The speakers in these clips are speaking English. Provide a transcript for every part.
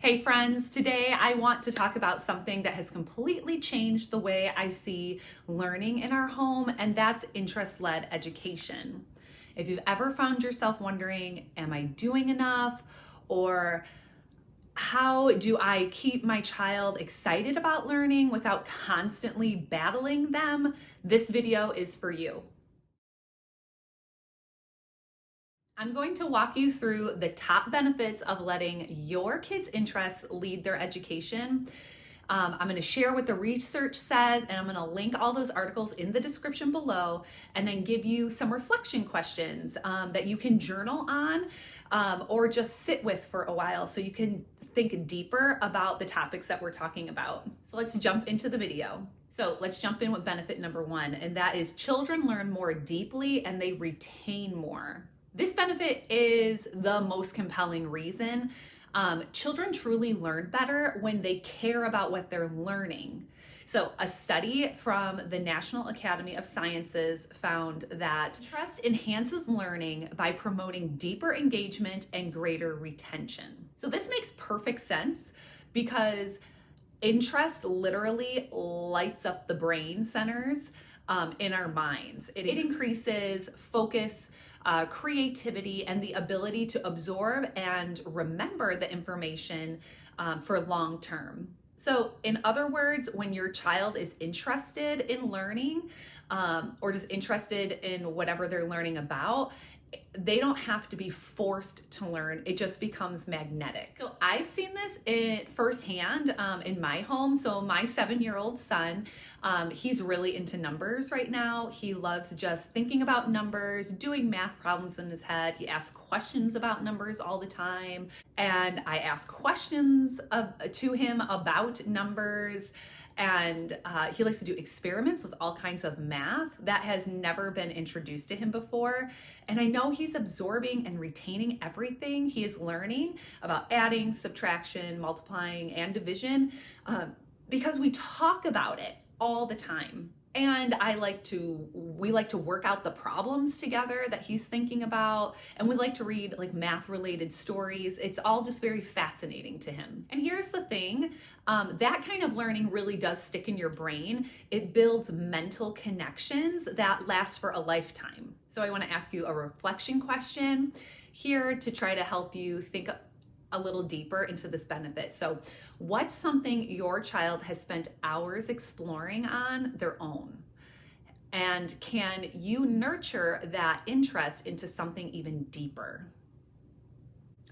Hey friends, today I want to talk about something that has completely changed the way I see learning in our home, and that's interest-led education. If you've ever found yourself wondering, am I doing enough? Or how do I keep my child excited about learning without constantly battling them? This video is for you. I'm going to walk you through the top benefits of letting your kids' interests lead their education. I'm going to share what the research says, and I'm going to link all those articles in the description below, and then give you some reflection questions that you can journal on or just sit with for a while so you can think deeper about the topics that we're talking about. So let's jump into the video. So let's jump in with benefit number one, and that is children learn more deeply and they retain more. This benefit is the most compelling reason. Children truly learn better when they care about what they're learning. So a study from the National Academy of Sciences found that interest enhances learning by promoting deeper engagement and greater retention. So this makes perfect sense because interest literally lights up the brain centers in our minds. It increases focus, creativity, and the ability to absorb and remember the information for long term. So in other words, when your child is interested in learning or just interested in whatever they're learning about, they don't have to be forced to learn. It just becomes magnetic. So I've seen this firsthand in my home. So my 7-year-old son, he's really into numbers right now. He loves just thinking about numbers, doing math problems in his head. He asks questions about numbers all the time. And I ask questions to him about numbers. And he likes to do experiments with all kinds of math that has never been introduced to him before. And I know he's absorbing and retaining everything he is learning about adding, subtraction, multiplying, and division because we talk about it all the time. And we like to work out the problems together that he's thinking about. And we like to read like math related stories. It's all just very fascinating to him. And here's the thing, that kind of learning really does stick in your brain. It builds mental connections that last for a lifetime. So I want to ask you a reflection question here to try to help you think a little deeper into this benefit. So what's something your child has spent hours exploring on their own? And can you nurture that interest into something even deeper?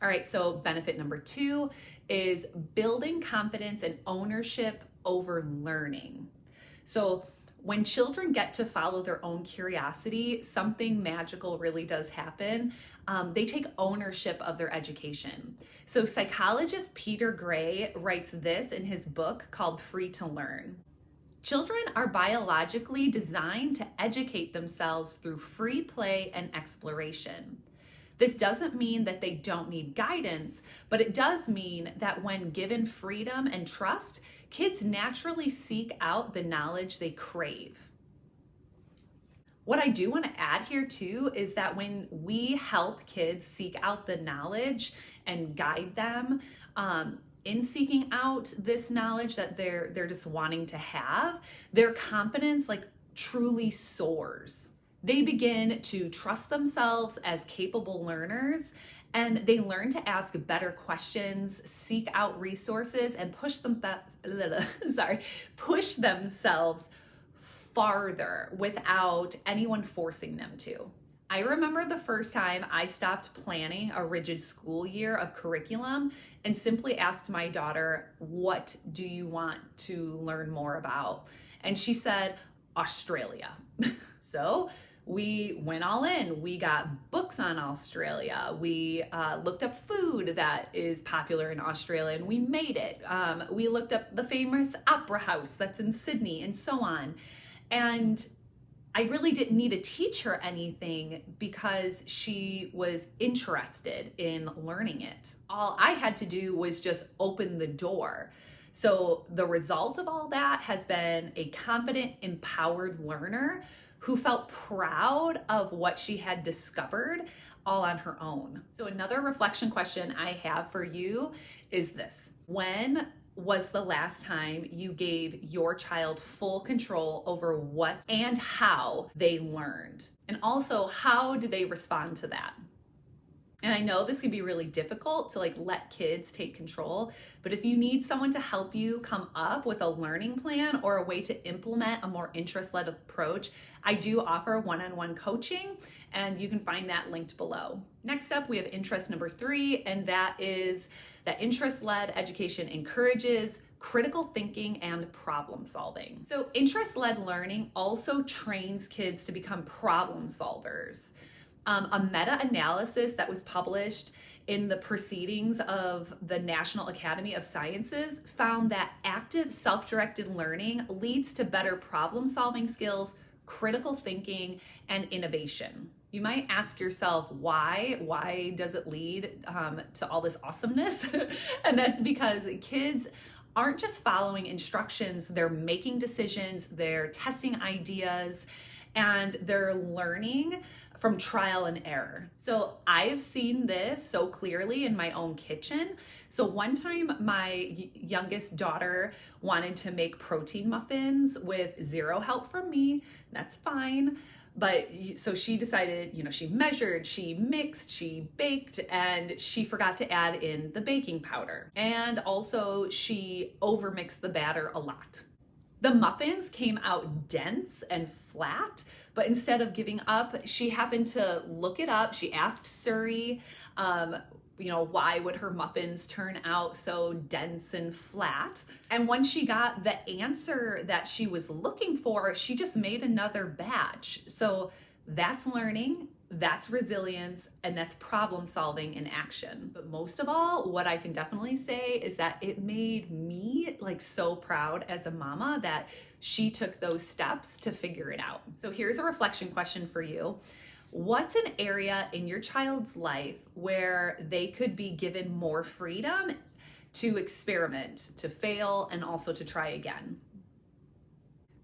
All right, so benefit number two is building confidence and ownership over learning. So when children get to follow their own curiosity, something magical really does happen. They take ownership of their education. So psychologist Peter Gray writes this in his book called Free to Learn. Children are biologically designed to educate themselves through free play and exploration. This doesn't mean that they don't need guidance, but it does mean that when given freedom and trust, kids naturally seek out the knowledge they crave. What I do want to add here too is that when we help kids seek out the knowledge and guide them in seeking out this knowledge that they're just wanting to have, their confidence like truly soars. They begin to trust themselves as capable learners, and they learn to ask better questions, seek out resources, and push themselves farther without anyone forcing them to. I remember the first time I stopped planning a rigid school year of curriculum and simply asked my daughter, "What do you want to learn more about?" And she said, "Australia." So we went all in. We got books on Australia. We looked up food that is popular in Australia and we made it. We looked up the famous opera house that's in Sydney and so on. And I really didn't need to teach her anything because she was interested in learning it. All I had to do was just open the door. So the result of all that has been a confident, empowered learner who felt proud of what she had discovered all on her own. So another reflection question I have for you is this: When was the last time you gave your child full control over what and how they learned? And also, how do they respond to that? And I know this can be really difficult to let kids take control, but if you need someone to help you come up with a learning plan or a way to implement a more interest-led approach, I do offer one-on-one coaching, and you can find that linked below. Next up, we have interest number 3, and that is that interest-led education encourages critical thinking and problem solving. So interest-led learning also trains kids to become problem solvers. A meta-analysis that was published in the Proceedings of the National Academy of Sciences found that active self-directed learning leads to better problem-solving skills, critical thinking, and innovation. You might ask yourself, why? Why does it lead to all this awesomeness? And that's because kids aren't just following instructions, they're making decisions, they're testing ideas, and they're learning from trial and error. So I've seen this so clearly in my own kitchen. So one time my youngest daughter wanted to make protein muffins with zero help from me. That's fine. But so she decided, she measured, she mixed, she baked, and she forgot to add in the baking powder. And also she overmixed the batter a lot. The muffins came out dense and flat, but instead of giving up, she happened to look it up. She asked Siri, why would her muffins turn out so dense and flat? And when she got the answer that she was looking for, she just made another batch. So that's learning, that's resilience, and that's problem solving in action. But most of all, what I can definitely say is that it made me so proud as a mama that she took those steps to figure it out. So here's a reflection question for you. What's an area in your child's life where they could be given more freedom to experiment, to fail, and also to try again?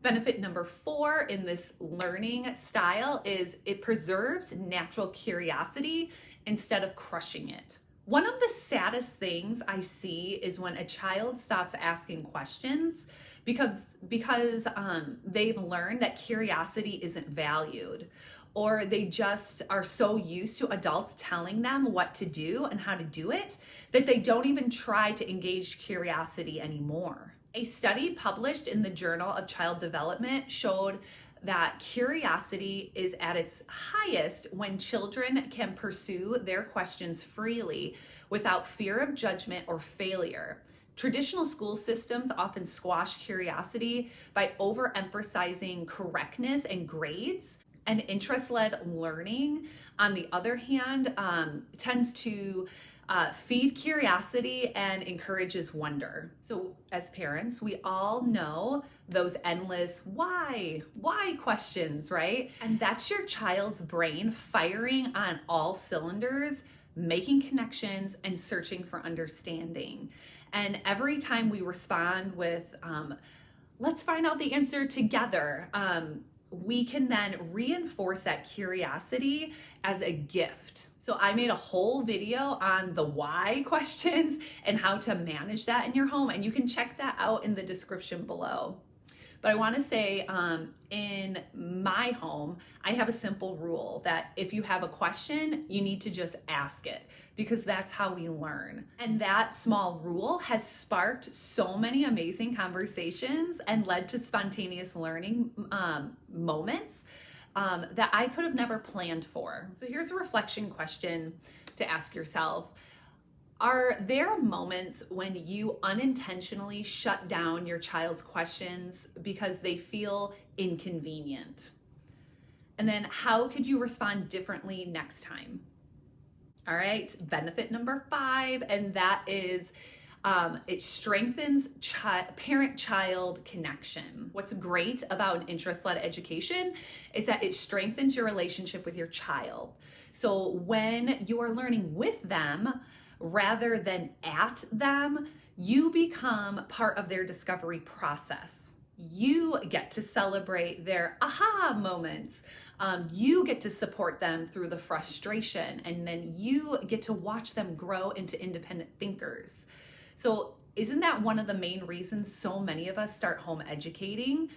Benefit number 4 in this learning style is it preserves natural curiosity instead of crushing it. One of the saddest things I see is when a child stops asking questions because they've learned that curiosity isn't valued, or they just are so used to adults telling them what to do and how to do it that they don't even try to engage curiosity anymore. A study published in the Journal of Child Development showed that curiosity is at its highest when children can pursue their questions freely without fear of judgment or failure. Traditional school systems often squash curiosity by overemphasizing correctness and grades. And interest-led learning, on the other hand, tends to feed curiosity and encourages wonder. So as parents, we all know those endless why questions, right? And that's your child's brain firing on all cylinders, making connections and searching for understanding. And every time we respond with, let's find out the answer together, we can then reinforce that curiosity as a gift. So I made a whole video on the why questions and how to manage that in your home, and you can check that out in the description below. But I want to say in my home, I have a simple rule that if you have a question, you need to just ask it, because that's how we learn. And that small rule has sparked so many amazing conversations and led to spontaneous learning moments that I could have never planned for. So here's a reflection question to ask yourself. Are there moments when you unintentionally shut down your child's questions because they feel inconvenient? And then how could you respond differently next time? All right, benefit number 5, and that is it strengthens parent-child connection. What's great about an interest-led education is that it strengthens your relationship with your child. So when you are learning with them, rather than at them, you become part of their discovery process. You get to celebrate their aha moments. You get to support them through the frustration, and then you get to watch them grow into independent thinkers. So isn't that one of the main reasons so many of us start home educating?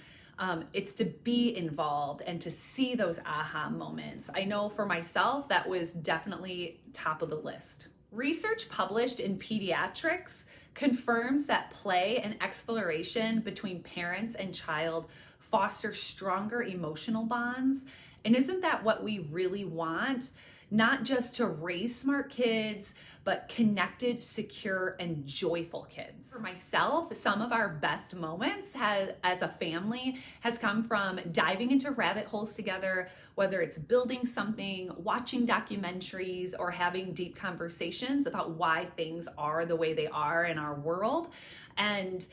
It's to be involved and to see those aha moments. I know for myself, that was definitely top of the list. Research published in Pediatrics confirms that play and exploration between parents and child foster stronger emotional bonds. And isn't that what we really want? Not just to raise smart kids, but connected, secure, and joyful kids. For myself, some of our best moments as a family has come from diving into rabbit holes together, whether it's building something, watching documentaries, or having deep conversations about why things are the way they are in our world. And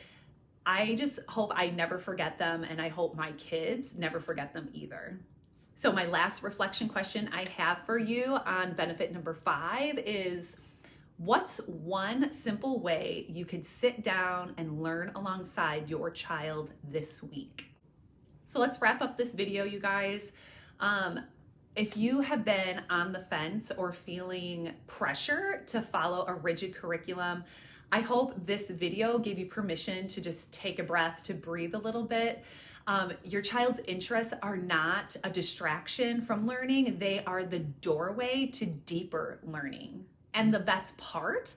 I just hope I never forget them, and I hope my kids never forget them either. So my last reflection question I have for you on benefit number 5 is, what's one simple way you could sit down and learn alongside your child this week? So let's wrap up this video, you guys. If you have been on the fence or feeling pressure to follow a rigid curriculum, I hope this video gave you permission to just take a breath, to breathe a little bit. Your child's interests are not a distraction from learning. They are the doorway to deeper learning. And the best part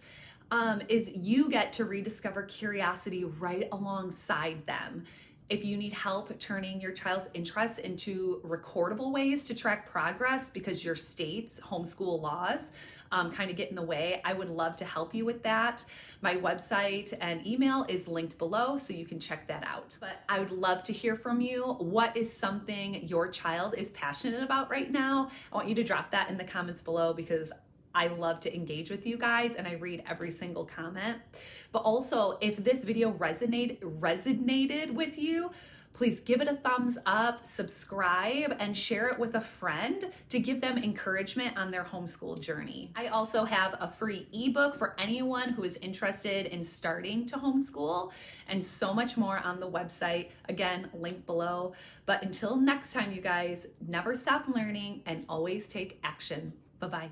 is you get to rediscover curiosity right alongside them. If you need help turning your child's interests into recordable ways to track progress because your state's homeschool laws kind of get in the way, I would love to help you with that. My website and email is linked below, so you can check that out. But I would love to hear from you. What is something your child is passionate about right now? I want you to drop that in the comments below, because I love to engage with you guys and I read every single comment. But also, if this video resonated with you, please give it a thumbs up, subscribe, and share it with a friend to give them encouragement on their homeschool journey. I also have a free ebook for anyone who is interested in starting to homeschool, and so much more on the website. Again, link below. But until next time, you guys, never stop learning and always take action. Bye-bye.